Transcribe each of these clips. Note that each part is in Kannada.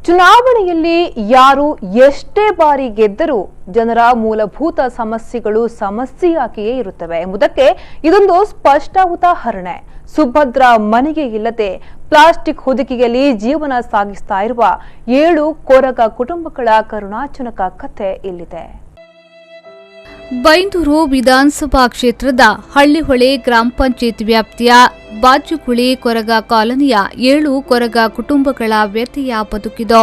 ಚುನಾವಣೆಯಲ್ಲಿ ಯಾರು ಎಷ್ಟೇ ಬಾರಿ ಗೆದ್ದರೂ ಜನರ ಮೂಲಭೂತ ಸಮಸ್ಯೆಗಳು ಸಮಸ್ಯೆಯಾಗಿಯೇ ಇರುತ್ತವೆ ಎಂಬುದಕ್ಕೆ ಇದೊಂದು ಸ್ಪಷ್ಟ ಉದಾಹರಣೆ. ಸುಭದ್ರ ಮನೆಗೆ ಇಲ್ಲದೆ ಪ್ಲಾಸ್ಟಿಕ್ ಹೊದಿಕೆಯಲ್ಲಿ ಜೀವನ ಸಾಗಿಸ್ತಾ ಇರುವ 7 ಕೊರಗ ಕುಟುಂಬಗಳ ಕರುಣಾಜನಕ ಕಥೆ ಇಲ್ಲಿದೆ. ಬೈಂದೂರು ವಿಧಾನಸಭಾ ಕ್ಷೇತ್ರದ ಹಳ್ಳಿಹೊಳೆ ಗ್ರಾಮ ಪಂಚಾಯತ್ ವ್ಯಾಪ್ತಿಯ ಬಾಜುಗುಳಿ ಕೊರಗ ಕಾಲನಿಯ 7 ಕೊರಗ ಕುಟುಂಬಗಳ ವ್ಯಥೆಯ ಬದುಕಿದು.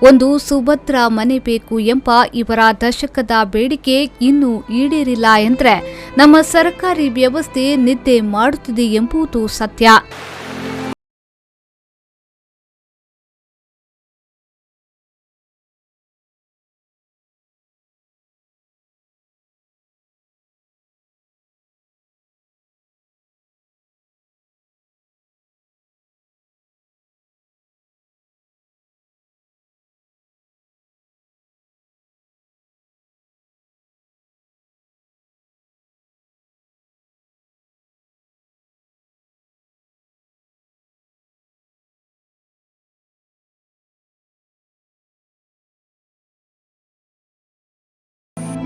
ಒಂದು ಸುಭದ್ರ ಮನೆ ಬೇಕು ಎಂಬ ಇವರ ದಶಕದ ಬೇಡಿಕೆ ಇನ್ನೂ ಈಡೇರಿಲ್ಲ ಎಂದರೆ ನಮ್ಮ ಸರ್ಕಾರಿ ವ್ಯವಸ್ಥೆ ನಿದ್ದೆ ಮಾಡುತ್ತಿದೆ ಎಂಬುದು ಸತ್ಯ.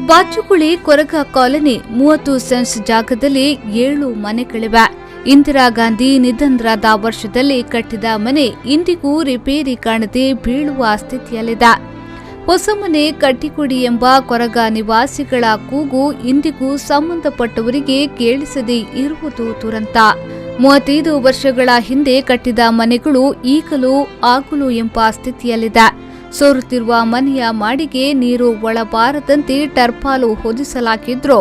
ಬಾಚುಗುಳಿ ಕೊರಗ ಕಾಲನಿ 30 ಸೆಂಟ್ಸ್ ಜಾಗದಲ್ಲಿ 7 ಮನೆಗಳಿವೆ. ಇಂದಿರಾ ಗಾಂಧಿ ನಿಧನರಾದ ವರ್ಷದಲ್ಲಿ ಕಟ್ಟಿದ ಮನೆ ಇಂದಿಗೂ ರಿಪೇರಿ ಕಾಣದೆ ಬೀಳುವ ಸ್ಥಿತಿಯಲ್ಲಿದೆ. ಹೊಸ ಮನೆ ಕಟ್ಟಿಕೊಡಿ ಎಂಬ ಕೊರಗ ನಿವಾಸಿಗಳ ಕೂಗು ಇಂದಿಗೂ ಸಂಬಂಧಪಟ್ಟವರಿಗೆ ಕೇಳಿಸದೇ ಇರುವುದು ದುರಂತ. 35 ವರ್ಷಗಳ ಹಿಂದೆ ಕಟ್ಟಿದ ಮನೆಗಳು ಈಗಲೂ ಆಗಲು ಎಂಬ ಸ್ಥಿತಿಯಲ್ಲಿದೆ. ಸೋರುತ್ತಿರುವ ಮನೆಯ ಮಾಡಿಗೆ ನೀರು ಒಳಬಾರದಂತೆ ಟರ್ಪಾಲು ಹೊದಿಸಲಾಗಿದ್ರೂ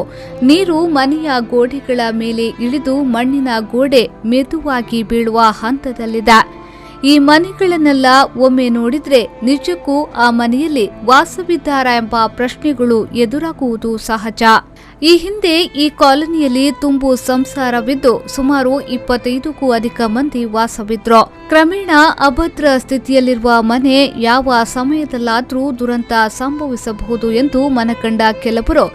ನೀರು ಮನೆಯ ಗೋಡೆಗಳ ಮೇಲೆ ಇಳಿದು ಮಣ್ಣಿನ ಗೋಡೆ ಮೆದುವಾಗಿ ಬೀಳುವ ಹಂತದಲ್ಲಿದೆ. ಈ ಮನೆಗಳನ್ನೆಲ್ಲ ಒಮ್ಮೆ ನೋಡಿದ್ರೆ ನಿಜಕ್ಕೂ ಆ ಮನೆಯಲ್ಲಿ ವಾಸವಿದ್ದಾರಾ ಎಂಬ ಪ್ರಶ್ನೆಗಳು ಎದುರಾಗುವುದು ಸಹಜ. ಈ ಹಿಂದೆ ಈ ಕಾಲನಿಯಲ್ಲಿ ತುಂಬು ಸಂಸಾರವಿದ್ದು ಸುಮಾರು 25ಕ್ಕೂ ಅಧಿಕ ಮಂದಿ ವಾಸವಿದ್ರು. ಕ್ರಮೇಣ ಅಭದ್ರ ಸ್ಥಿತಿಯಲ್ಲಿರುವ ಮನೆ ಯಾವ ಸಮಯದಲ್ಲಾದರೂ ದುರಂತ ಸಂಭವಿಸಬಹುದು ಎಂದು ಮನಕಂಡ ಕೆಲವರು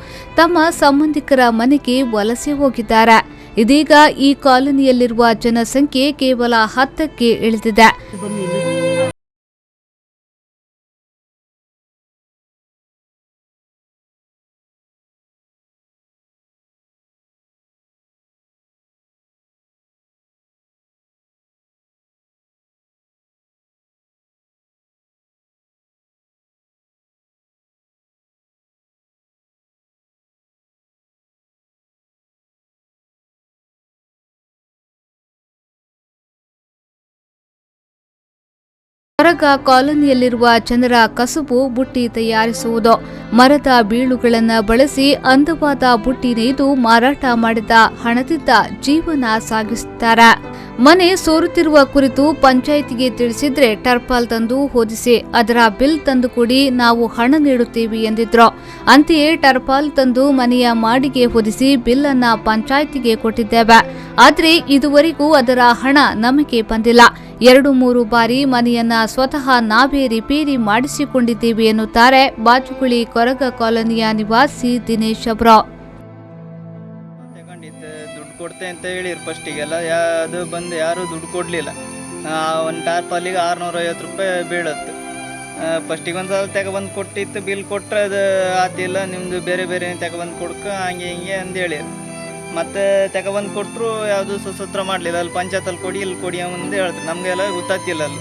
ತಮ್ಮ ಸಂಬಂಧಿಕರ ಮನೆಗೆ ವಲಸೆ ಹೋಗಿದ್ದಾರೆ. ಇದೀಗ ಈ ಕಾಲನಿಯಲ್ಲಿರುವ ಜನಸಂಖ್ಯೆ ಕೇವಲ 10ಕ್ಕೆ ಇಳಿದಿದೆ. ಕೊರಗ ಕಾಲನಿಯಲ್ಲಿರುವ ಜನರ ಕಸುಬು ಬುಟ್ಟಿ ತಯಾರಿಸುವುದು. ಮರದ ಬೀಳುಗಳನ್ನು ಬಳಸಿ ಅಂದವಾದ ಬುಟ್ಟಿ ನೇಯ್ದು ಮಾರಾಟ ಮಾಡಿದ ಹಣದಿಂದ ಜೀವನ ಸಾಗಿಸುತ್ತಾರೆ. ಮನೆ ಸೋರುತ್ತಿರುವ ಕುರಿತು ಪಂಚಾಯಿತಿಗೆ ತಿಳಿಸಿದ್ರೆ ಟರ್ಪಾಲ್ ತಂದು ಹೊದಿಸಿ ಅದರ ಬಿಲ್ ತಂದು ಕೊಡಿ, ನಾವು ಹಣ ನೀಡುತ್ತೇವೆ ಎಂದಿದ್ರು. ಅಂತೆಯೇ ಟರ್ಪಾಲ್ ತಂದು ಮನೆಯ ಮಾಡಿಗೆ ಹೊದಿಸಿ ಬಿಲ್ ಅನ್ನ ಪಂಚಾಯಿತಿಗೆ ಕೊಟ್ಟಿದ್ದೇವೆ. ಆದರೆ ಇದುವರೆಗೂ ಅದರ ಹಣ ನಮಗೆ ಬಂದಿಲ್ಲ. 2-3 ಬಾರಿ ಮನೆಯನ್ನ ಸ್ವತಃ ನಾವೇ ರಿಪೇರಿ ಮಾಡಿಸಿಕೊಂಡಿದ್ದೇವೆ ಎನ್ನುತ್ತಾರೆ ಬಾಜುಗುಳಿ ಕೊರಗ ಕಾಲನಿಯ ನಿವಾಸಿ ದಿನೇಶ್ ಅವರು. ದುಡ್ಡು ಕೊಡ್ತೆ ಅಂತ ಹೇಳಿರು ಫಸ್ಟಿಗೆಲ್ಲ, ಅದು ಬಂದು ಯಾರು ದುಡ್ಡು ಕೊಡಲಿಲ್ಲ. ಒಂದು ಟಾರ್ಪಾಲಿಗೆ 650 ರೂಪಾಯಿ ಬೀಳುತ್ತೆ. ಫಸ್ಟಿಗೆ ಒಂದು ಸಲ ತಗೊಬಂದು ಕೊಟ್ಟಿತ್ತು, ಬಿಲ್ ಕೊಟ್ಟರೆ ಅದು ಆತಿಲ್ಲ, ನಿಮ್ಮದು ಬೇರೆ ಬೇರೆ ತಗೊಬಂದು ಕೊಡ್ಕ ಹಂಗೆ ಹಿಂಗೆ ಅಂತ ಹೇಳಿರು. ಮತ್ತು ತಗೊಬಂದು ಕೊಟ್ಟರು ಯಾವುದು ಸುಸೂತ್ರ ಮಾಡಲಿಲ್ಲ. ಅಲ್ಲಿ ಪಂಚಾಯತಲ್ಲಿ ಕೊಡಿ, ಇಲ್ಲಿ ಕೊಡಿ ಅಂತ ಹೇಳ್ತಾರೆ. ನಮಗೆಲ್ಲ ಗೊತ್ತಾಗ್ತಿಲ್ಲ, ಅಲ್ಲಿ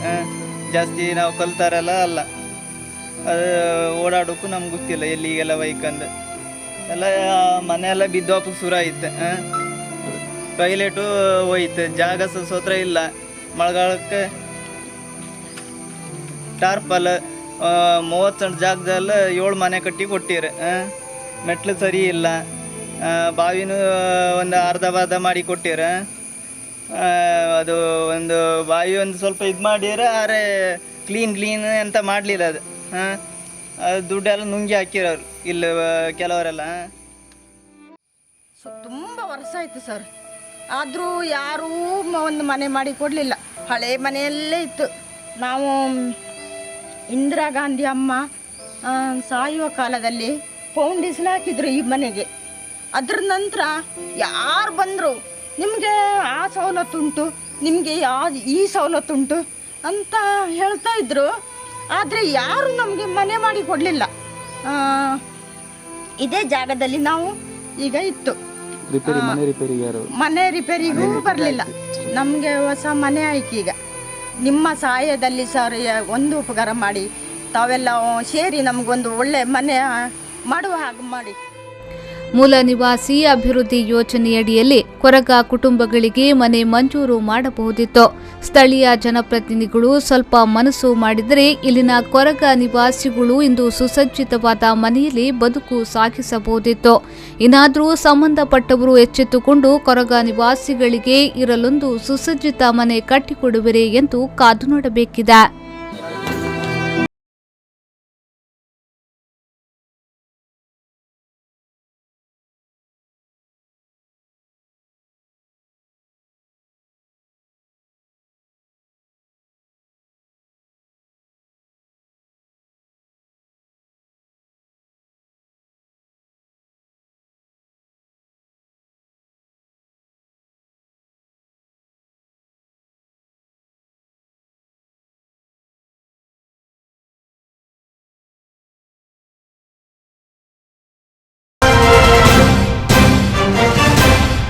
ಜಾಸ್ತಿ ನಾವು ಕಲ್ತಾರಲ್ಲ ಅಲ್ಲ, ಅದು ಓಡಾಡೋಕ್ಕೂ ನಮ್ಗೆ ಗೊತ್ತಿಲ್ಲ ಎಲ್ಲಿಗೆಲ್ಲ ಬೈಕಂದು ಎಲ್ಲ. ಮನೆಯೆಲ್ಲ ಬಿದ್ದೋಪಕ್ಕೆ ಶುರು ಆಯ್ತು. ಟಾಯ್ಲೆಟು ಹೋಯ್ತು, ಜಾಗ ಸೋತ್ರ ಇಲ್ಲ. ಮಳೆಗಾಲಕ್ಕೆ ಟಾರ್ಪಲ್ 30 ಸೆಂಟ್ ಜಾಗದಲ್ಲಿ 7 ಮನೆ ಕಟ್ಟಿ ಕೊಟ್ಟಿರು. ಮೆಟ್ಲು ಸರಿ ಇಲ್ಲ, ಬಾವಿನೂ ಒಂದು ಅರ್ಧ ಮಾಡಿ ಕೊಟ್ಟಿರ. ಅದು ಒಂದು ಬಾವಿ ಒಂದು ಸ್ವಲ್ಪ ಇದು ಮಾಡಿರ, ಆದರೆ ಕ್ಲೀನ್ ಅಂತ ಮಾಡಲಿಲ್ಲ ಅದು. ಅದು ದುಡ್ಡೆಲ್ಲ ನುಂಗಿ ಹಾಕಿರೋರು ಇಲ್ಲಿ ಕೆಲವರೆಲ್ಲ. ತುಂಬ ವರ್ಷ ಆಯಿತು ಸರ್, ಆದರೂ ಯಾರೂ ಒಂದು ಮನೆ ಮಾಡಿ ಕೊಡಲಿಲ್ಲ. ಹಳೆ ಮನೆಯಲ್ಲೇ ಇತ್ತು. ನಾವು ಇಂದಿರಾ ಗಾಂಧಿ ಅಮ್ಮ ಸಾಯುವ ಕಾಲದಲ್ಲಿ ಫೌಂಡೇಶನ್ ಹಾಕಿದ್ರು ಈ ಮನೆಗೆ. ಅದರ ನಂತರ ಯಾರು ಬಂದರು ನಿಮಗೆ ಆ ಸವಲತ್ತುಂಟು, ನಿಮಗೆ ಈ ಸವಲತ್ತುಂಟು ಅಂತ ಹೇಳ್ತಾ ಇದ್ರು. ಆದರೆ ಯಾರು ನಮಗೆ ಮನೆ ಮಾಡಿ ಕೊಡಲಿಲ್ಲ. ಇದೇ ಜಾಗದಲ್ಲಿ ನಾವು ಈಗ ಇತ್ತು. ಮನೆ ರಿಪೇರಿಗೂ ಬರಲಿಲ್ಲ. ನಮಗೆ ಹೊಸ ಮನೆ ಆಯ್ತು. ಈಗ ನಿಮ್ಮ ಸಹಾಯದಲ್ಲಿ ಸರ್ ಒಂದು ಉಪಕಾರ ಮಾಡಿ ತಾವೆಲ್ಲ ಸೇರಿ ನಮಗೊಂದು ಒಳ್ಳೆ ಮನೆ ಮಾಡುವ ಹಾಗೆ ಮಾಡಿ. ಮೂಲ ನಿವಾಸಿ ಅಭಿವೃದ್ಧಿ ಯೋಜನೆಯಡಿಯಲ್ಲಿ ಕೊರಗ ಕುಟುಂಬಗಳಿಗೆ ಮನೆ ಮಂಜೂರು ಮಾಡಬಹುದಿತ್ತು. ಸ್ಥಳೀಯ ಜನಪ್ರತಿನಿಧಿಗಳು ಸ್ವಲ್ಪ ಮನಸ್ಸು ಮಾಡಿದರೆ ಇಲ್ಲಿನ ಕೊರಗ ನಿವಾಸಿಗಳು ಇಂದು ಸುಸಜ್ಜಿತವಾದ ಮನೆಯಲ್ಲಿ ಬದುಕು ಸಾಗಿಸಬಹುದಿತ್ತು. ಇನ್ನಾದರೂ ಸಂಬಂಧಪಟ್ಟವರು ಎಚ್ಚೆತ್ತುಕೊಂಡು ಕೊರಗ ನಿವಾಸಿಗಳಿಗೆ ಇರಲೊಂದು ಸುಸಜ್ಜಿತ ಮನೆ ಕಟ್ಟಿಕೊಡುವಿರೆ ಎಂದು ಕಾದು ನೋಡಬೇಕಿದೆ.